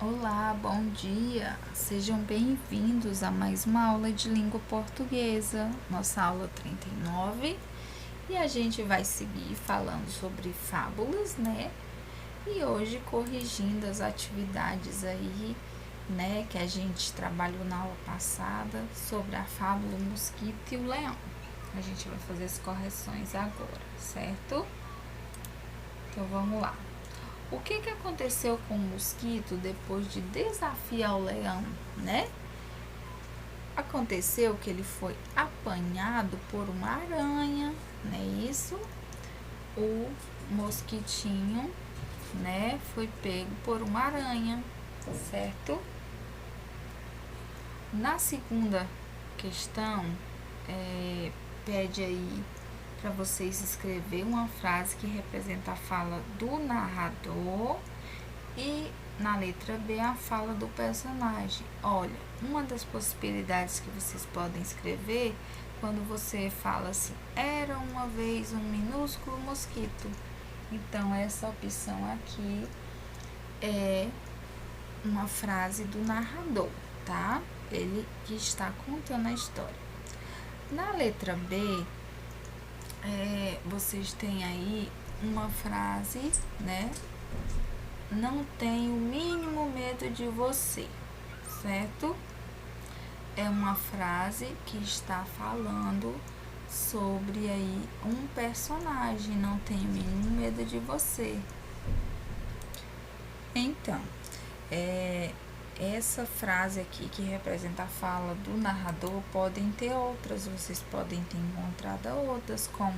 Olá, bom dia! Sejam bem-vindos a mais uma aula de língua portuguesa, nossa aula 39, e a gente vai seguir falando sobre fábulas, né? E hoje corrigindo as atividades aí, né, que a gente trabalhou na aula passada sobre a fábula O Mosquito e o Leão. A gente vai fazer as correções agora, certo? Então vamos lá. O que aconteceu com o mosquito depois de desafiar o leão, né? Aconteceu que ele foi apanhado por uma aranha, não é isso? O mosquitinho, né, foi pego por uma aranha, certo? Na segunda questão, pede aí para vocês escrever uma frase que representa a fala do narrador e na letra B a fala do personagem. Olha, uma das possibilidades que vocês podem escrever quando você fala assim: era uma vez um minúsculo mosquito. Então essa opção aqui é uma frase do narrador, tá? Ele que está contando a história. Na letra B, vocês têm aí uma frase, né? Não tenho o mínimo medo de você, certo? É uma frase que está falando sobre aí um personagem, não tenho o mínimo medo de você. Então, essa frase aqui que representa a fala do narrador, podem ter outras, vocês podem ter encontrado outras, como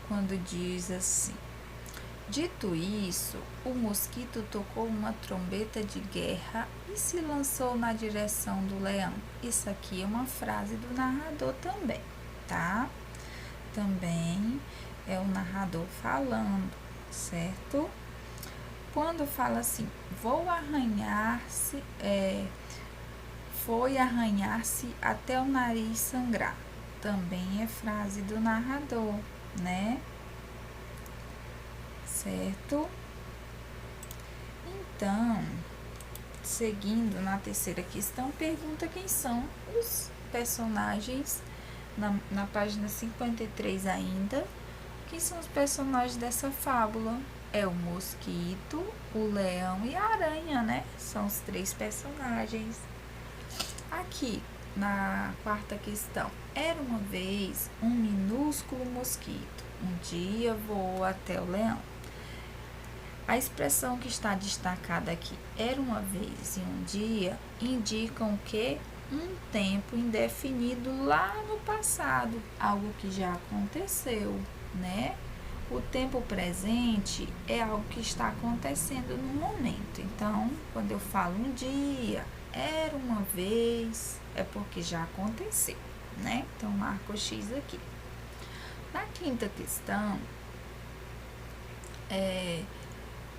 quando diz assim: dito isso, o mosquito tocou uma trombeta de guerra e se lançou na direção do leão. Isso aqui é uma frase do narrador também, tá? Também é o narrador falando, certo? Quando fala assim, foi arranhar-se até o nariz sangrar. Também é frase do narrador, né? Certo? Então, seguindo na terceira questão, pergunta quem são os personagens, na página 53 ainda, quem são os personagens dessa fábula? É o mosquito, o leão e a aranha, né? São os três personagens. Aqui, na quarta questão, era uma vez um minúsculo mosquito. Um dia voou até o leão. A expressão que está destacada aqui, era uma vez e um dia, indicam que um tempo indefinido lá no passado, algo que já aconteceu, né? O tempo presente é algo que está acontecendo no momento. Então, quando eu falo um dia, era uma vez, é porque já aconteceu, né? Então, marco o X aqui. Na quinta questão,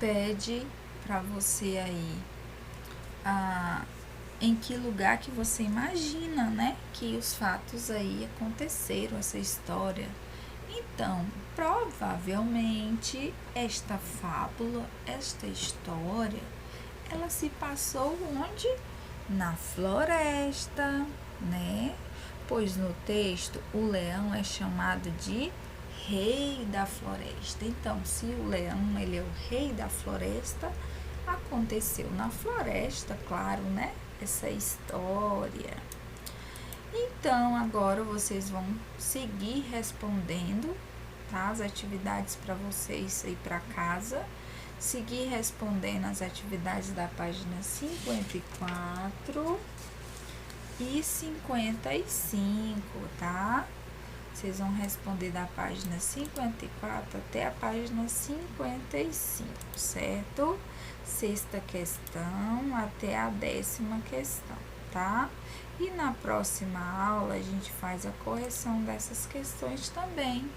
pede para você aí em que lugar que você imagina, né, que os fatos aí aconteceram, essa história. Então, provavelmente esta fábula, esta história, ela se passou onde? Na floresta, né? Pois no texto o leão é chamado de rei da floresta. Então, se o leão ele é o rei da floresta, aconteceu na floresta, claro, né? Essa história. Então, agora vocês vão seguir respondendo, tá? As atividades para vocês ir para casa. Seguir respondendo as atividades da página 54 e 55, tá? Vocês vão responder da página 54 até a página 55, certo? Sexta questão até a 10ª questão, tá? E na próxima aula a gente faz a correção dessas questões também,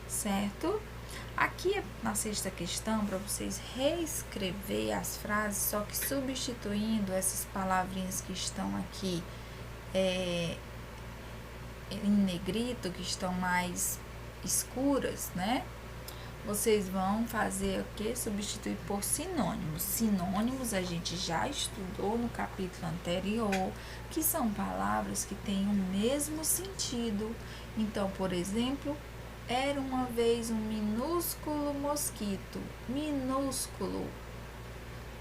certo? Aqui na sexta questão, para vocês reescrever as frases, só que substituindo essas palavrinhas que estão aqui em negrito, que estão mais escuras, né? vocês vão fazer o que? Substituir por sinônimos. Sinônimos a gente já estudou no capítulo anterior, que são palavras que têm o mesmo sentido. Então, por exemplo, era uma vez um minúsculo mosquito. Minúsculo.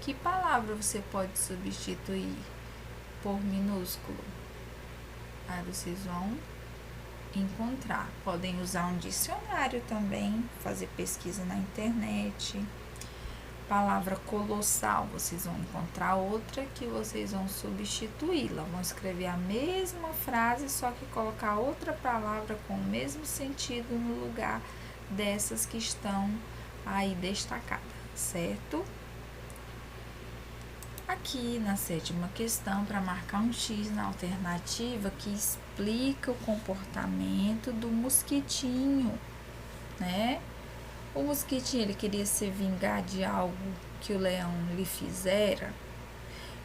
Que palavra você pode substituir por minúsculo? Aí vocês vão encontrar. Podem usar um dicionário também, fazer pesquisa na internet. Palavra colossal, vocês vão encontrar outra que vocês vão substituí-la. Vão escrever a mesma frase, só que colocar outra palavra com o mesmo sentido no lugar dessas que estão aí destacadas, certo? Aqui na 7ª questão, para marcar um X na alternativa que explica o comportamento do mosquitinho, né? O mosquitinho, ele queria se vingar de algo que o leão lhe fizera.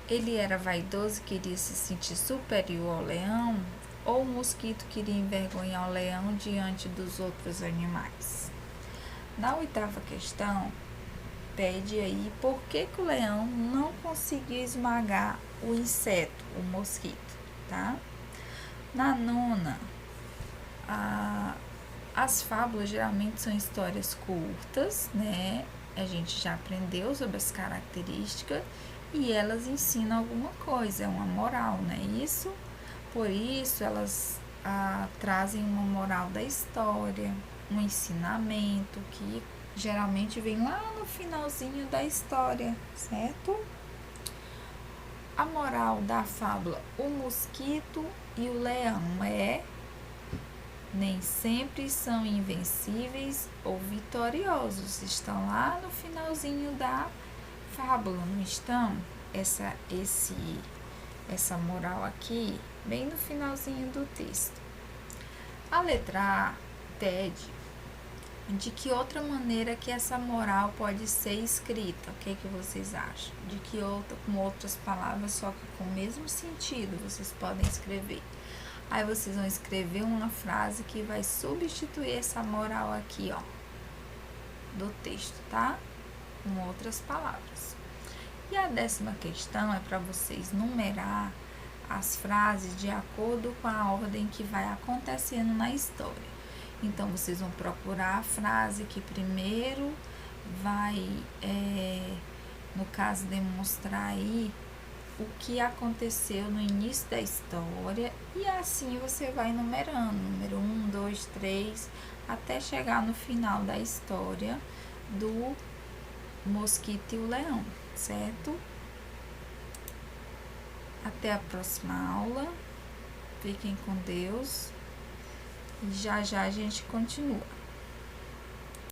Ele era vaidoso e queria se sentir superior ao leão, ou o mosquito queria envergonhar o leão diante dos outros animais. Na 8ª questão, pede aí por que o leão não conseguiu esmagar o inseto, o mosquito, tá? Na 9ª, as fábulas geralmente são histórias curtas, né? A gente já aprendeu sobre as características e elas ensinam alguma coisa, é uma moral, não é isso? Por isso, elas trazem uma moral da história, um ensinamento que geralmente vem lá no finalzinho da história, certo? A moral da fábula O Mosquito e o Leão é: nem sempre são invencíveis ou vitoriosos. Estão lá no finalzinho da fábula, não estão? Essa moral aqui, bem no finalzinho do texto. A letra A pede de que outra maneira que essa moral pode ser escrita. O que vocês acham? De que outra, com outras palavras, só que com o mesmo sentido, vocês podem escrever. Aí vocês vão escrever uma frase que vai substituir essa moral aqui, ó, do texto, tá? Com outras palavras. E a 10ª questão é para vocês numerar as frases de acordo com a ordem que vai acontecendo na história. Então, vocês vão procurar a frase que primeiro vai, no caso, demonstrar aí o que aconteceu no início da história, e assim você vai numerando, número 1, 2, 3, até chegar no final da história do mosquito e o leão, certo? Até a próxima aula, fiquem com Deus, e já já a gente continua.